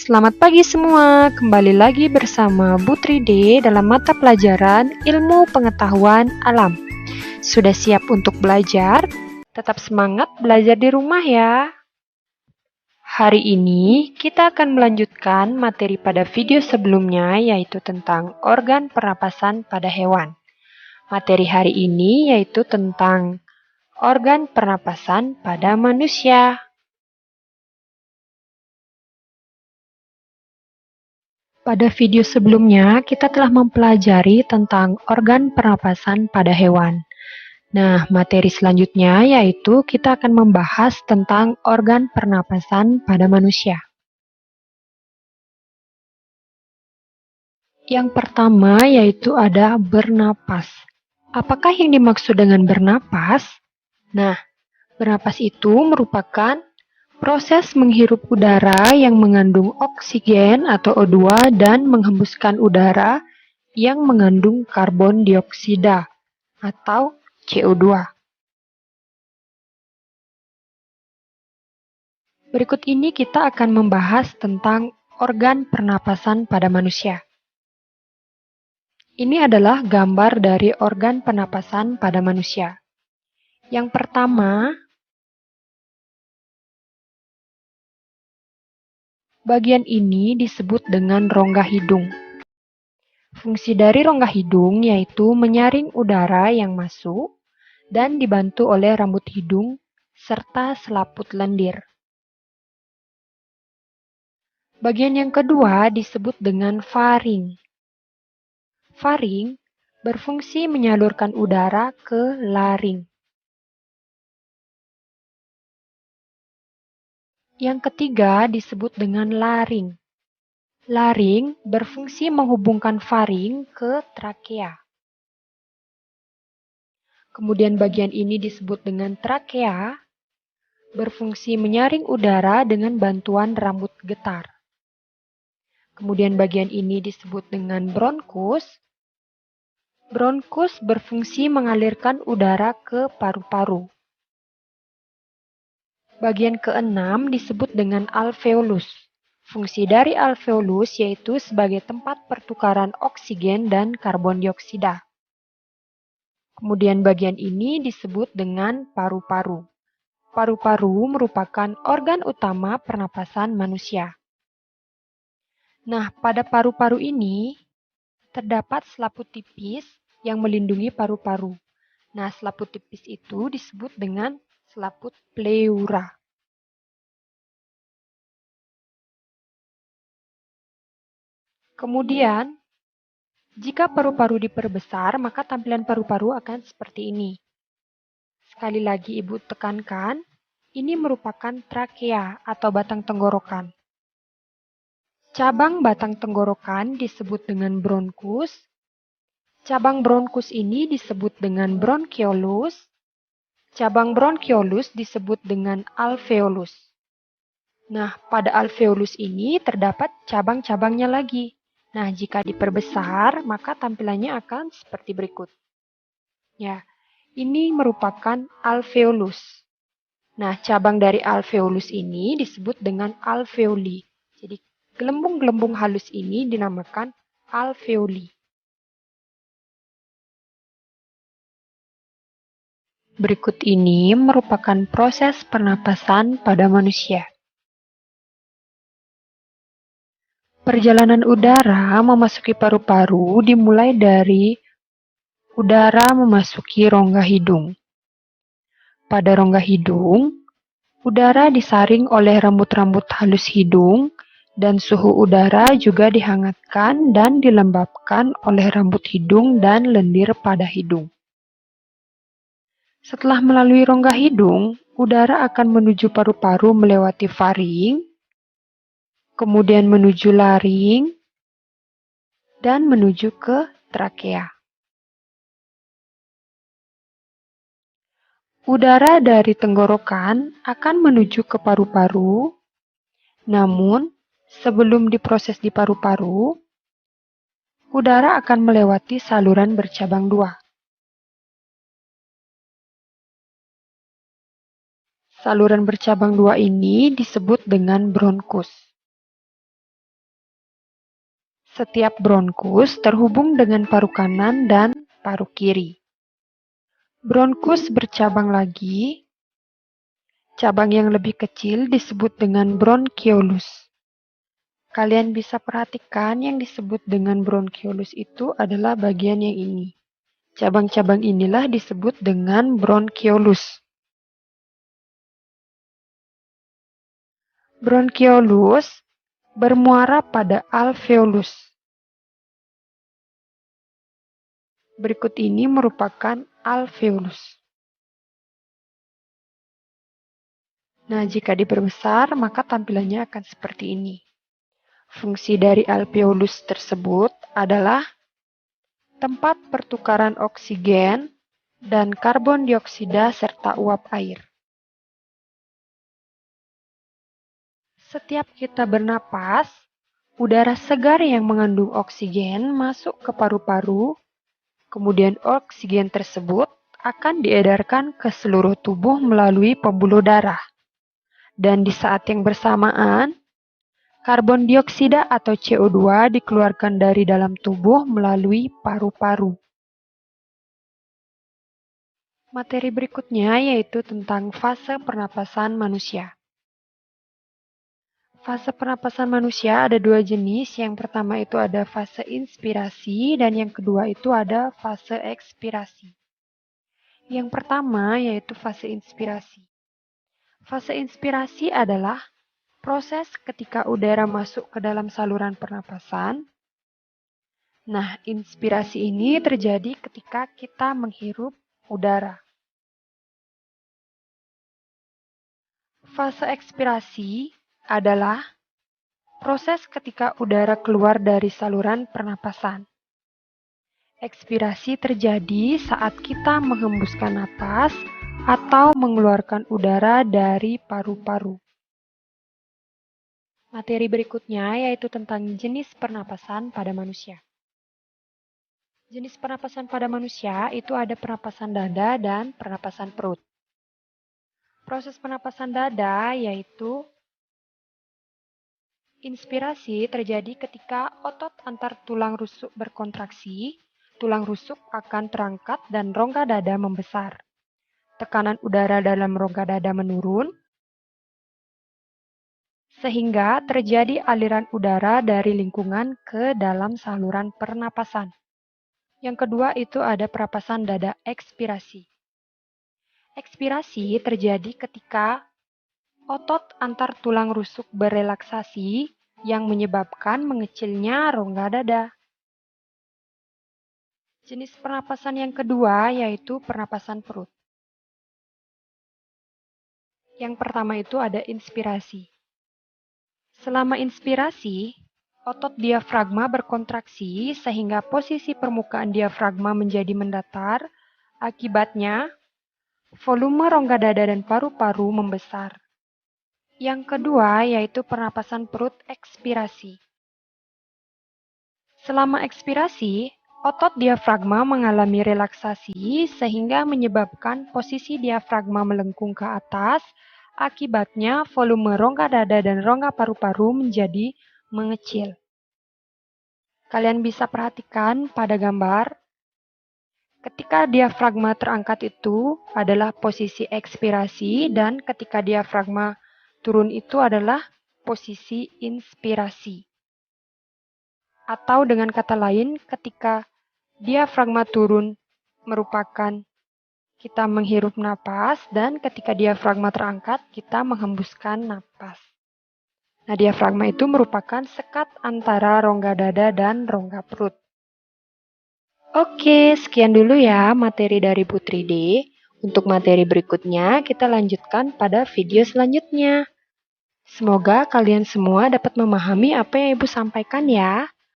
Selamat pagi semua, kembali lagi bersama Bu Tride dalam mata pelajaran Ilmu Pengetahuan Alam. Sudah siap untuk belajar? Tetap semangat belajar di rumah ya. Hari ini kita akan melanjutkan materi pada video sebelumnya yaitu tentang organ pernapasan pada hewan. Materi hari ini yaitu tentang organ pernapasan pada manusia. Pada video sebelumnya, kita telah mempelajari tentang organ pernapasan pada hewan. Nah, materi selanjutnya yaitu kita akan membahas tentang organ pernapasan pada manusia. Yang pertama yaitu ada bernapas. Apakah yang dimaksud dengan bernapas? Nah, bernapas itu merupakan proses menghirup udara yang mengandung oksigen atau O2 dan menghembuskan udara yang mengandung karbon dioksida atau CO2. Berikut ini kita akan membahas tentang organ pernapasan pada manusia. Ini adalah gambar dari organ pernapasan pada manusia. Yang pertama, bagian ini disebut dengan rongga hidung. Fungsi dari rongga hidung yaitu menyaring udara yang masuk dan dibantu oleh rambut hidung serta selaput lendir. Bagian yang kedua disebut dengan faring. Faring berfungsi menyalurkan udara ke laring. Yang ketiga disebut dengan laring. Laring berfungsi menghubungkan faring ke trakea. Kemudian bagian ini disebut dengan trakea, berfungsi menyaring udara dengan bantuan rambut getar. Kemudian bagian ini disebut dengan bronkus. Bronkus berfungsi mengalirkan udara ke paru-paru. Bagian keenam disebut dengan alveolus. Fungsi dari alveolus yaitu sebagai tempat pertukaran oksigen dan karbon dioksida. Kemudian bagian ini disebut dengan paru-paru. Paru-paru merupakan organ utama pernapasan manusia. Nah, pada paru-paru ini terdapat selaput tipis yang melindungi paru-paru. Nah, selaput tipis itu disebut dengan selaput pleura. Kemudian, jika paru-paru diperbesar, maka tampilan paru-paru akan seperti ini. Sekali lagi Ibu tekankan, ini merupakan trakea atau batang tenggorokan. Cabang batang tenggorokan disebut dengan bronkus. Cabang bronkus ini disebut dengan bronchiolus. Cabang bronchiolus disebut dengan alveolus. Nah, pada alveolus ini terdapat cabang-cabangnya lagi. Nah, jika diperbesar, maka tampilannya akan seperti berikut. Ya, ini merupakan alveolus. Nah, cabang dari alveolus ini disebut dengan alveoli. Jadi, gelembung-gelembung halus ini dinamakan alveoli. Berikut ini merupakan proses pernapasan pada manusia. Perjalanan udara memasuki paru-paru dimulai dari udara memasuki rongga hidung. Pada rongga hidung, udara disaring oleh rambut-rambut halus hidung dan suhu udara juga dihangatkan dan dilembabkan oleh rambut hidung dan lendir pada hidung. Setelah melalui rongga hidung, udara akan menuju paru-paru melewati faring, kemudian menuju laring, dan menuju ke trakea. Udara dari tenggorokan akan menuju ke paru-paru, namun sebelum diproses di paru-paru, udara akan melewati saluran bercabang dua. Saluran bercabang dua ini disebut dengan bronkus. Setiap bronkus terhubung dengan paru kanan dan paru kiri. Bronkus bercabang lagi. Cabang yang lebih kecil disebut dengan bronkiolus. Kalian bisa perhatikan yang disebut dengan bronkiolus itu adalah bagian yang ini. Cabang-cabang inilah disebut dengan bronkiolus. Bronkiolus bermuara pada alveolus. Berikut ini merupakan alveolus. Nah, jika diperbesar, maka tampilannya akan seperti ini. Fungsi dari alveolus tersebut adalah tempat pertukaran oksigen dan karbon dioksida serta uap air. Setiap kita bernapas, udara segar yang mengandung oksigen masuk ke paru-paru, kemudian oksigen tersebut akan diedarkan ke seluruh tubuh melalui pembuluh darah. Dan di saat yang bersamaan, karbon dioksida atau CO2 dikeluarkan dari dalam tubuh melalui paru-paru. Materi berikutnya yaitu tentang fase pernapasan manusia. Fase pernapasan manusia ada dua jenis. Yang pertama itu ada fase inspirasi dan yang kedua itu ada fase ekspirasi. Yang pertama yaitu fase inspirasi. Fase inspirasi adalah proses ketika udara masuk ke dalam saluran pernapasan. Nah, inspirasi ini terjadi ketika kita menghirup udara. Fase ekspirasi adalah proses ketika udara keluar dari saluran pernapasan. Ekspirasi terjadi saat kita menghembuskan napas atau mengeluarkan udara dari paru-paru. Materi berikutnya yaitu tentang jenis pernapasan pada manusia. Jenis pernapasan pada manusia itu ada pernapasan dada dan pernapasan perut. Proses pernapasan dada yaitu inspirasi terjadi ketika otot antar tulang rusuk berkontraksi, tulang rusuk akan terangkat dan rongga dada membesar. Tekanan udara dalam rongga dada menurun, sehingga terjadi aliran udara dari lingkungan ke dalam saluran pernapasan. Yang kedua itu ada pernapasan dada ekspirasi. Ekspirasi terjadi ketika otot antar tulang rusuk berelaksasi yang menyebabkan mengecilnya rongga dada. Jenis pernapasan yang kedua yaitu pernapasan perut. Yang pertama itu ada inspirasi. Selama inspirasi, otot diafragma berkontraksi sehingga posisi permukaan diafragma menjadi mendatar. Akibatnya, volume rongga dada dan paru-paru membesar. Yang kedua yaitu pernapasan perut ekspirasi. Selama ekspirasi, otot diafragma mengalami relaksasi sehingga menyebabkan posisi diafragma melengkung ke atas. Akibatnya, volume rongga dada dan rongga paru-paru menjadi mengecil. Kalian bisa perhatikan pada gambar, ketika diafragma terangkat itu adalah posisi ekspirasi dan ketika diafragma turun itu adalah posisi inspirasi. Atau dengan kata lain, ketika diafragma turun merupakan kita menghirup napas dan ketika diafragma terangkat kita menghembuskan napas. Nah, diafragma itu merupakan sekat antara rongga dada dan rongga perut. Oke, sekian dulu ya materi dari Putri D. Untuk materi berikutnya kita lanjutkan pada video selanjutnya. Semoga kalian semua dapat memahami apa yang Ibu sampaikan ya.